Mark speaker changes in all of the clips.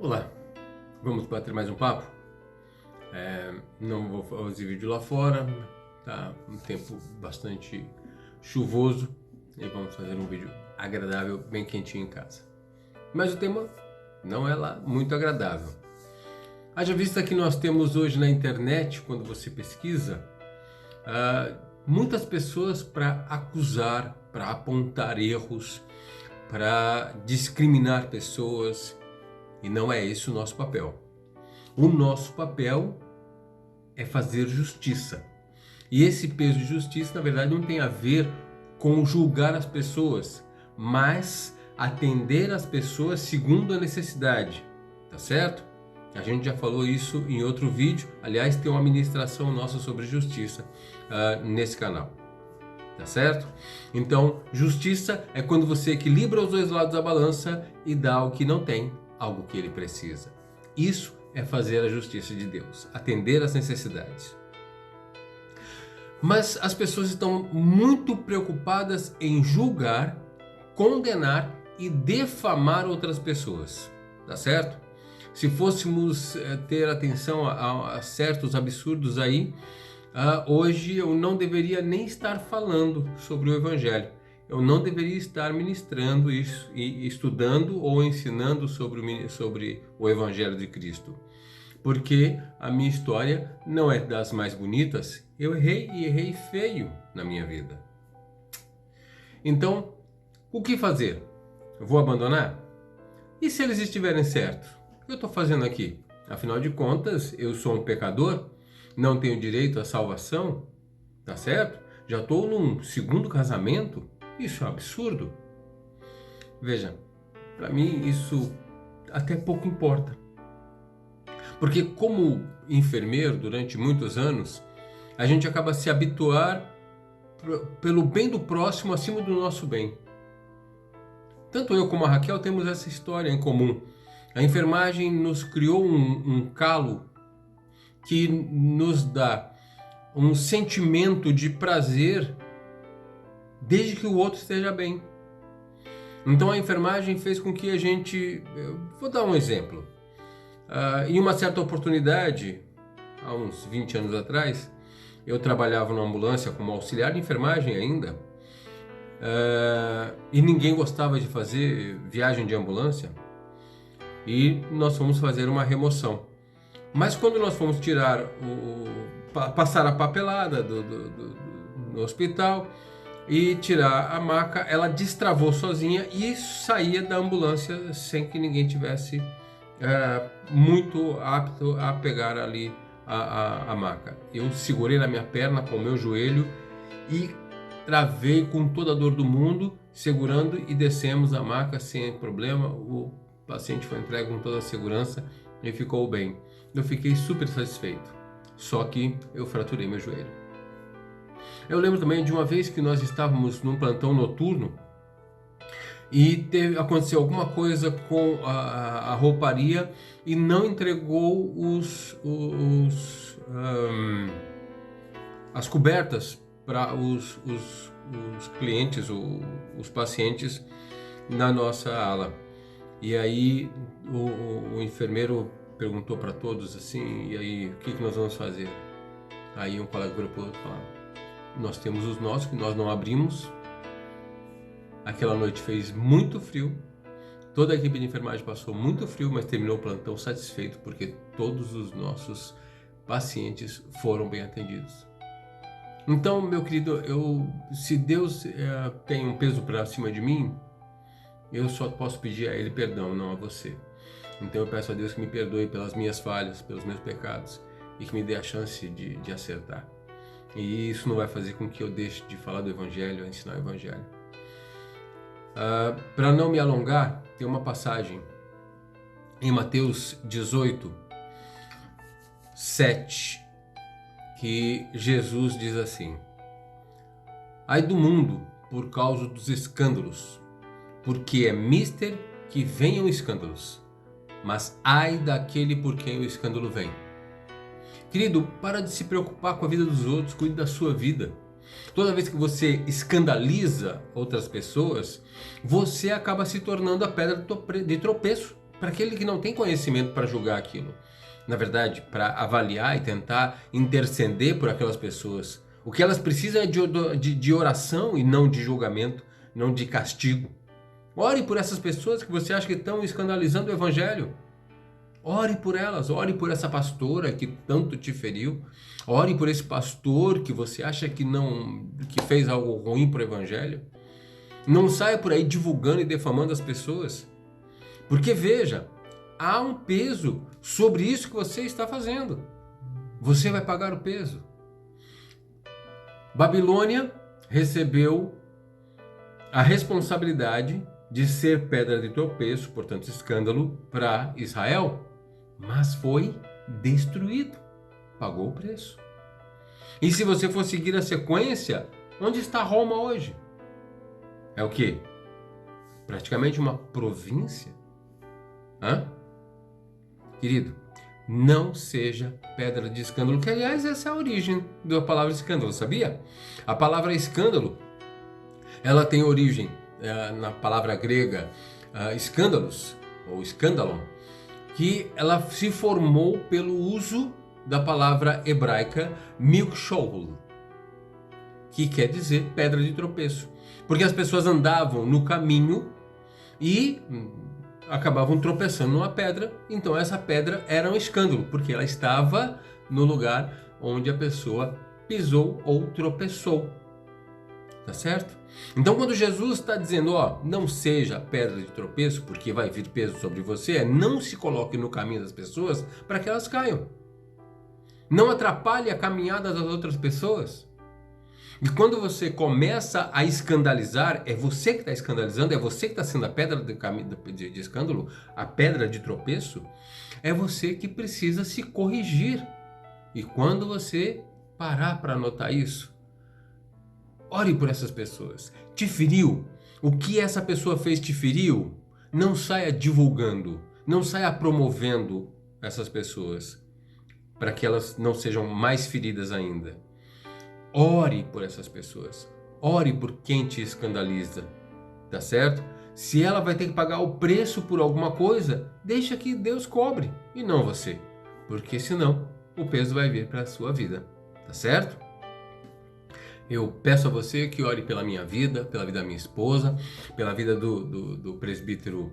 Speaker 1: Olá, vamos bater mais um papo? Não vou fazer vídeo lá fora, tá um tempo bastante chuvoso e vamos fazer um vídeo agradável, bem quentinho em casa. Mas o tema não é lá muito agradável. Haja vista que nós temos hoje na internet, quando você pesquisa, muitas pessoas para acusar, para apontar erros, para discriminar pessoas. E não é esse o nosso papel. O nosso papel é fazer justiça. E esse peso de justiça, na verdade, não tem a ver com julgar as pessoas, mas atender as pessoas segundo a necessidade. Tá certo? A gente já falou isso em outro vídeo. Aliás, tem uma ministração nossa sobre justiça nesse canal. Tá certo? Então, justiça é quando você equilibra os dois lados da balança e dá ao que não tem algo que ele precisa. Isso é fazer a justiça de Deus, atender às necessidades. Mas as pessoas estão muito preocupadas em julgar, condenar e defamar outras pessoas, tá certo? Se fôssemos ter atenção a certos absurdos aí, hoje eu não deveria nem estar falando sobre o Evangelho. Eu não deveria estar ministrando isso e estudando ou ensinando sobre o Evangelho de Cristo. Porque a minha história não é das mais bonitas. Eu errei e errei feio na minha vida. Então, o que fazer? Eu vou abandonar? E se eles estiverem certos? O que eu estou fazendo aqui? Afinal de contas, eu sou um pecador, não tenho direito à salvação, tá certo? Já estou num segundo casamento. Isso é um absurdo. Veja, para mim isso até pouco importa. Porque como enfermeiro durante muitos anos, a gente acaba se habituar pelo bem do próximo acima do nosso bem. Tanto eu como a Raquel temos essa história em comum. A enfermagem nos criou um calo que nos dá um sentimento de prazer desde que o outro esteja bem. Então a enfermagem fez com que a gente... Vou dar um exemplo. Em uma certa oportunidade, há uns 20 anos atrás, eu trabalhava numa ambulância como auxiliar de enfermagem ainda, e ninguém gostava de fazer viagem de ambulância, e nós fomos fazer uma remoção. Mas quando nós fomos passar a papelada no hospital e tirar a maca, ela destravou sozinha e saía da ambulância sem que ninguém tivesse muito apto a pegar ali a maca. Eu segurei na minha perna com o meu joelho e travei com toda a dor do mundo, segurando, e descemos a maca sem problema. O paciente foi entregue com toda a segurança e ficou bem. Eu fiquei super satisfeito, só que eu fraturei meu joelho. Eu lembro também de uma vez que nós estávamos num plantão noturno e aconteceu alguma coisa com a rouparia e não entregou as cobertas para os clientes, os pacientes na nossa ala. E aí o enfermeiro perguntou para todos assim: e aí, o que nós vamos fazer? Aí um colega virou para o outro e falou: nós temos os nossos que nós não abrimos. Aquela noite fez muito frio, toda a equipe de enfermagem passou muito frio, mas terminou o plantão satisfeito porque todos os nossos pacientes foram bem atendidos. Então, meu querido, se Deus tem um peso para cima de mim, eu só posso pedir a Ele perdão, não a você. Então eu peço a Deus que me perdoe pelas minhas falhas, pelos meus pecados, e que me dê a chance de acertar. E isso não vai fazer com que eu deixe de falar do Evangelho, ensinar o Evangelho. Para não me alongar, tem uma passagem em Mateus 18, 7, que Jesus diz assim: ai do mundo por causa dos escândalos, porque é mister que venham escândalos, mas ai daquele por quem o escândalo vem. Querido, para de se preocupar com a vida dos outros, cuide da sua vida. Toda vez que você escandaliza outras pessoas, você acaba se tornando a pedra de tropeço para aquele que não tem conhecimento para julgar aquilo. Na verdade, para avaliar e tentar interceder por aquelas pessoas. O que elas precisam é de oração e não de julgamento, não de castigo. Ore por essas pessoas que você acha que estão escandalizando o evangelho. Ore por elas, ore por essa pastora que tanto te feriu. Ore por esse pastor que você acha que fez algo ruim para o evangelho. Não saia por aí divulgando e defamando as pessoas. Porque veja, há um peso sobre isso que você está fazendo. Você vai pagar o peso. Babilônia recebeu a responsabilidade de ser pedra de tropeço, portanto escândalo, para Israel, mas foi destruído, pagou o preço. E se você for seguir a sequência, onde está Roma hoje? É o quê? Praticamente uma província. Querido, não seja pedra de escândalo, que aliás essa é a origem da palavra escândalo, sabia? A palavra escândalo, ela tem origem na palavra grega escândalos, ou escândalon, que ela se formou pelo uso da palavra hebraica milkshol, que quer dizer pedra de tropeço. Porque as pessoas andavam no caminho e acabavam tropeçando numa pedra, então essa pedra era um escândalo, porque ela estava no lugar onde a pessoa pisou ou tropeçou. Tá certo? Então quando Jesus está dizendo, não seja pedra de tropeço, porque vai vir peso sobre você, não se coloque no caminho das pessoas para que elas caiam. Não atrapalhe a caminhada das outras pessoas. E quando você começa a escandalizar, é você que está escandalizando, é você que está sendo a pedra de escândalo, a pedra de tropeço, é você que precisa se corrigir. E quando você parar para notar isso, ore por essas pessoas. Te feriu? O que essa pessoa fez te feriu? Não saia divulgando, não saia promovendo essas pessoas para que elas não sejam mais feridas ainda. Ore por essas pessoas. Ore por quem te escandaliza. Tá certo? Se ela vai ter que pagar o preço por alguma coisa, deixa que Deus cobre e não você. Porque senão o peso vai vir para a sua vida. Tá certo? Eu peço a você que ore pela minha vida, pela vida da minha esposa, pela vida do presbítero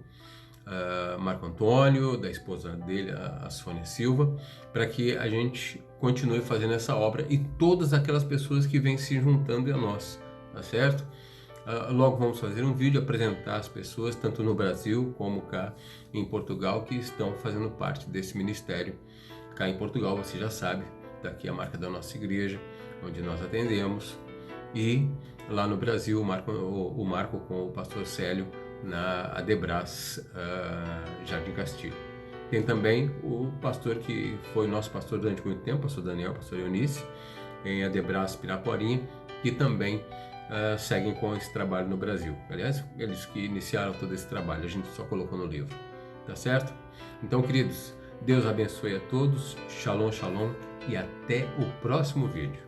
Speaker 1: Marco Antônio, da esposa dele, a Sônia Silva, para que a gente continue fazendo essa obra e todas aquelas pessoas que vêm se juntando a nós, tá certo? Logo vamos fazer um vídeo, apresentar as pessoas, tanto no Brasil como cá em Portugal, que estão fazendo parte desse ministério. Cá em Portugal, você já sabe, daqui a marca da nossa igreja, onde nós atendemos, e lá no Brasil, o Marco com o pastor Célio, na Adebras, Jardim Castilho. Tem também o pastor que foi nosso pastor durante muito tempo, pastor Daniel, pastor Eunice, em Adebras, Piraporinha, que também seguem com esse trabalho no Brasil. Aliás, eles que iniciaram todo esse trabalho, a gente só colocou no livro, tá certo? Então, queridos, Deus abençoe a todos, shalom, shalom, e até o próximo vídeo.